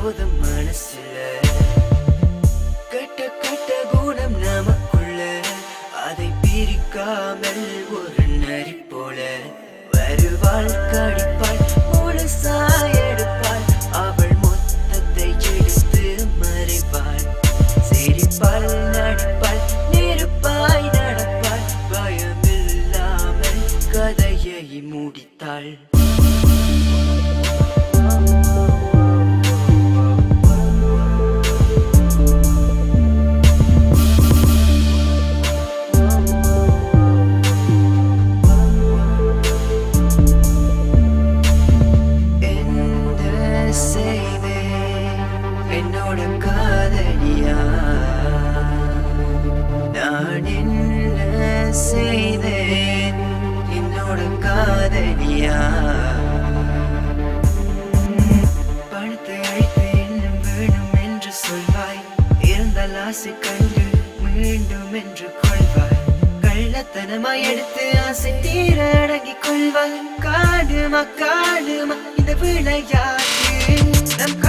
போத மனசுல கட்ட கட்ட குணம் நமக்குள்ள அதை பிரிக்காமல் ஒரு நரி போல வருவாள் கடிப்பாள் முழுசாய் எடுப்பாள் அவள் மொத்தத்தை எடுத்து மறைப்பாள் சிரிப்பாள் நடிப்பாள் நெருப்பாய் நடப்பாள் பயமில்லாமல் கதையை முடித்தாள் என்னோட காதலியா நான் என்ன செய்தேன் என்னோட காதலியா பணத்தை அழைத்து இன்னும் வேணும் என்று சொல்வாய் இருந்தால் ஆசை கண்டு மீண்டும் என்று கொள்வாய் கள்ளத்தனமாய் எடுத்து ஆசை தீர அடங்கிக் கொள்வாய் காடுமா காடுமா இந்த விளையாட்டு நம்